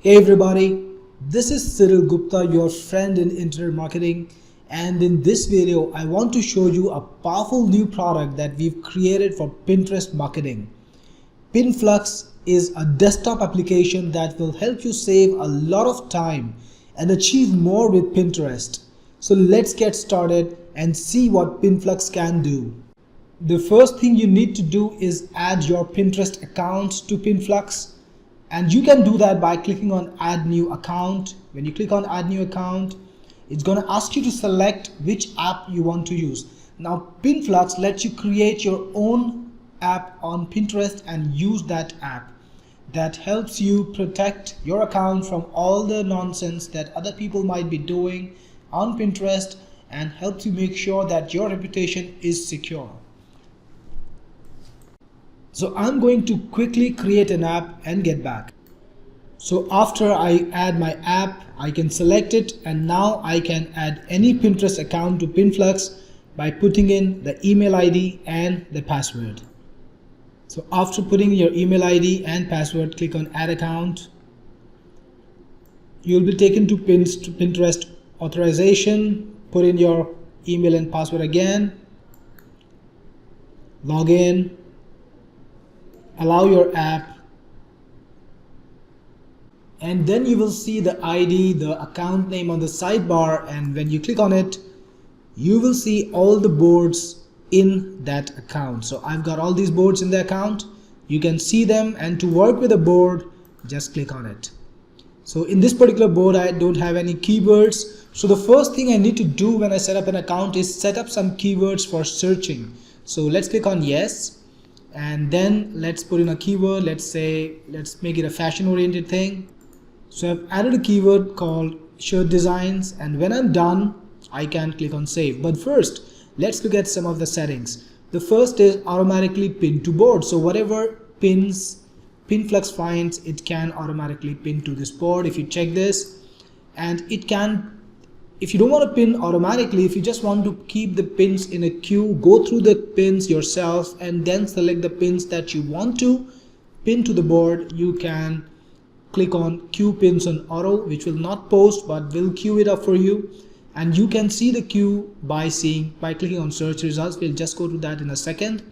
Hey everybody, this is Cyril Gupta, your friend in internet marketing, and in this video I want to show you a powerful new product that we've created for Pinterest marketing. Pinflux is a desktop application that will help you save a lot of time and achieve more with Pinterest. So let's get started and see what Pinflux can do. The first thing you need to do is add your Pinterest account to Pinflux. And you can do that by clicking on add new account. When you click on add new account, it's going to ask you to select which app you want to use. Now Pinflux lets you create your own app on Pinterest and use that app. That helps you protect your account from all the nonsense that other people might be doing on Pinterest and helps you make sure that your reputation is secure. So I'm going to quickly create an app and get back. So after I add my app, I can select it, and now I can add any Pinterest account to Pinflux by putting in the email ID and the password. So after putting your email ID and password, click on add account. You'll be taken to Pinterest authorization. Put in your email and password again. Log in. Allow your app, and then you will see the ID, the account name on the sidebar, and when you click on it, you will see all the boards in that account. So I've got all these boards in the account. You can see them, and to work with a board, just click on it. So in this particular board, I don't have any keywords. So the first thing I need to do when I set up an account is set up some keywords for searching. So let's click on yes. And then let's put in a keyword. Let's make it a fashion oriented thing. So I've added a keyword called shirt designs, and when I'm done I can click on save. But first let's look at some of the settings. The first is automatically pin to board. So whatever pins Pinflux finds, it can automatically pin to this board. If you check this, and it can, if you don't want to pin automatically, if you just want to keep the pins in a queue, go through the pins yourself and then select the pins that you want to pin to the board. You can click on queue pins on auto, which will not post but will queue it up for you, and you can see the queue by clicking on search results. We'll just go to that in a second.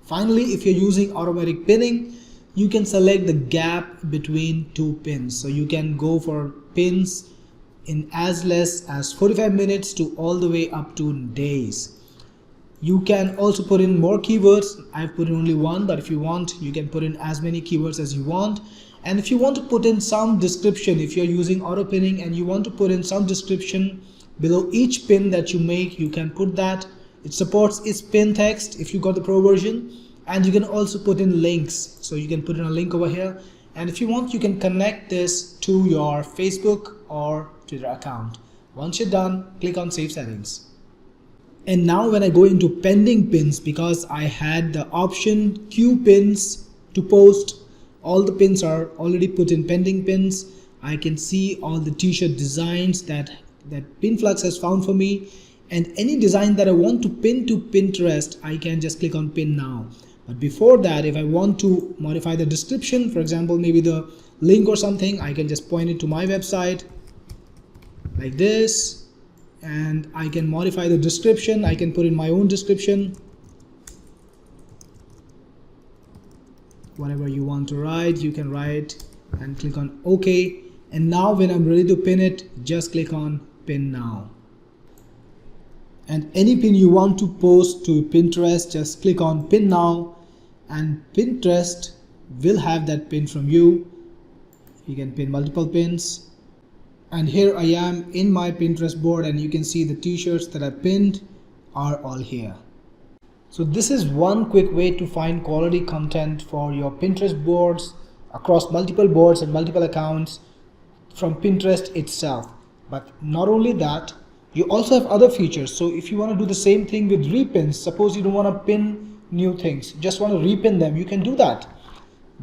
Finally, if you're using automatic pinning, you can select the gap between two pins. So you can go for pins in as less as 45 minutes to all the way up to days. You can also put in more keywords. I've put in only one, but if you want, you can put in as many keywords as you want. And if you want to put in some description, if you're using auto pinning and you want to put in some description below each pin that you make, you can put that. It supports its pin text if you got the pro version, and you can also put in links. So you can put in a link over here, and if you want, you can connect this to your Facebook or Twitter account. Once you're done, click on save settings. And now when I go into pending pins, because I had the option queue pins to post, all the pins are already put in pending pins. I can see all the t-shirt designs that Pinflux has found for me, and any design that I want to pin to Pinterest, I can just click on pin now. But before that, if I want to modify the description, for example, maybe the link or something, I can just point it to my website like this, and I can modify the description. I can put in my own description, whatever you want to write, you can write, and click on OK. And now when I'm ready to pin it, just click on pin now. And any pin you want to post to Pinterest, just click on pin now, and Pinterest will have that pin from you. You can pin multiple pins. And here I am in my Pinterest board, and you can see the t-shirts that I pinned are all here. So this is one quick way to find quality content for your Pinterest boards across multiple boards and multiple accounts from Pinterest itself. But not only that, you also have other features. So if you want to do the same thing with repins, suppose you don't want to pin new things, you just want to repin them, you can do that.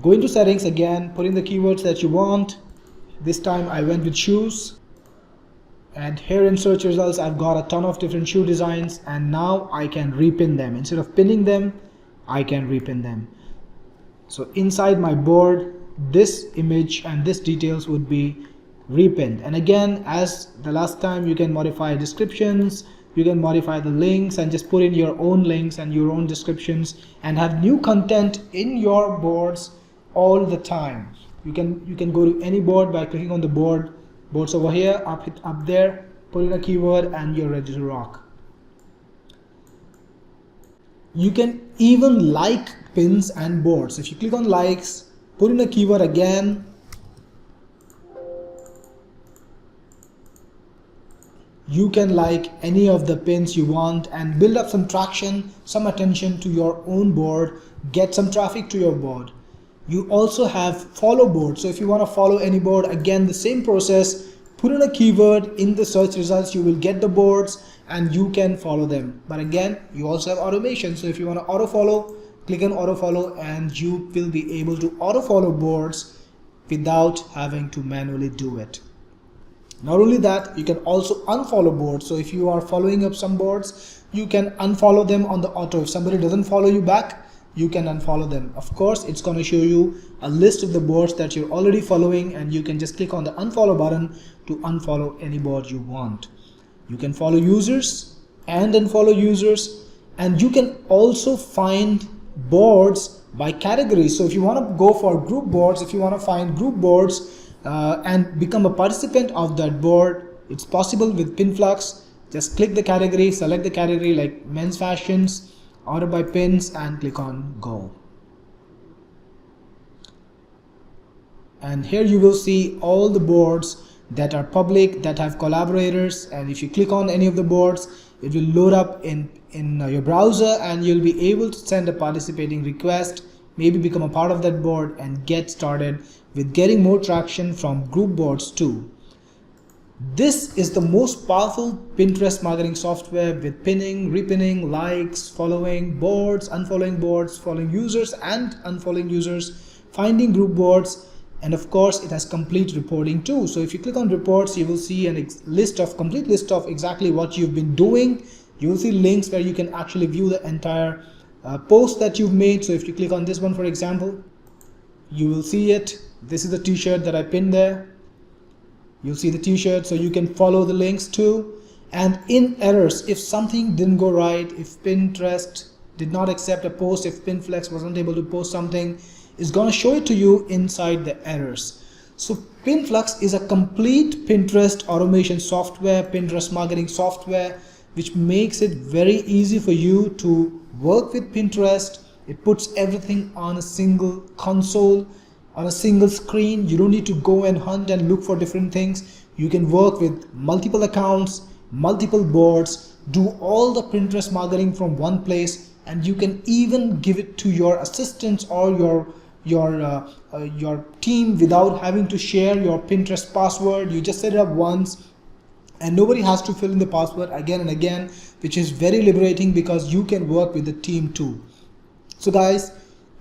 Go into settings again, put in the keywords that you want. This time I went with shoes, and here in search results I've got a ton of different shoe designs, and now I can repin them. Instead of pinning them, I can repin them. So inside my board, this image and this details would be repinned. And again, as the last time, you can modify descriptions, you can modify the links and just put in your own links and your own descriptions and have new content in your boards all the time. You can go to any board by clicking on the boards over here, up there, put in a keyword and you're ready to rock. You can even like pins and boards. If you click on likes, put in a keyword again, you can like any of the pins you want and build up some traction, some attention to your own board, get some traffic to your board. You also have follow board. So if you want to follow any board, again the same process, put in a keyword in the search results, you will get the boards and you can follow them. But again, you also have automation. So if you want to auto follow, click on auto follow and you will be able to auto follow boards without having to manually do it. Not only that, you can also unfollow boards. So if you are following up some boards, you can unfollow them on the auto. If somebody doesn't follow you back, you can unfollow them. Of course, it's going to show you a list of the boards that you're already following and you can just click on the unfollow button to unfollow any board you want. You can follow users and unfollow users, and you can also find boards by category. So if you want to go for group boards, if you want to find group boards and become a participant of that board, it's possible with Pinflux. Just click the category, select the category like men's fashions, order by pins and click on go. And here you will see all the boards that are public, that have collaborators, and if you click on any of the boards, it will load up in your browser and you'll be able to send a participating request, maybe become a part of that board and get started with getting more traction from group boards too. This is the most powerful Pinterest marketing software with pinning, repinning, likes, following boards, unfollowing boards, following users and unfollowing users, finding group boards, and of course it has complete reporting too. So if you click on reports, you will see a complete list of exactly what you've been doing. You will see links where you can actually view the entire post that you've made. So if you click on this one, for example, you will see it. This is the t-shirt that I pinned there. You'll see the t-shirt, so you can follow the links too. And in errors, if something didn't go right, if Pinterest did not accept a post, if Pinflux wasn't able to post something, it's going to show it to you inside the errors. So Pinflux is a complete Pinterest automation software, Pinterest marketing software, which makes it very easy for you to work with Pinterest. It puts everything on a single console, on a single screen. You don't need to go and hunt and look for different things. You can work with multiple accounts, multiple boards, do all the Pinterest marketing from one place, and you can even give it to your assistants or your team without having to share your Pinterest password. You just set it up once and nobody has to fill in the password again and again, which is very liberating because you can work with the team too. So guys,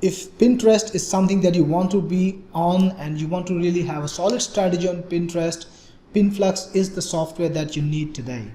if Pinterest is something that you want to be on and you want to really have a solid strategy on Pinterest, Pinflux is the software that you need today.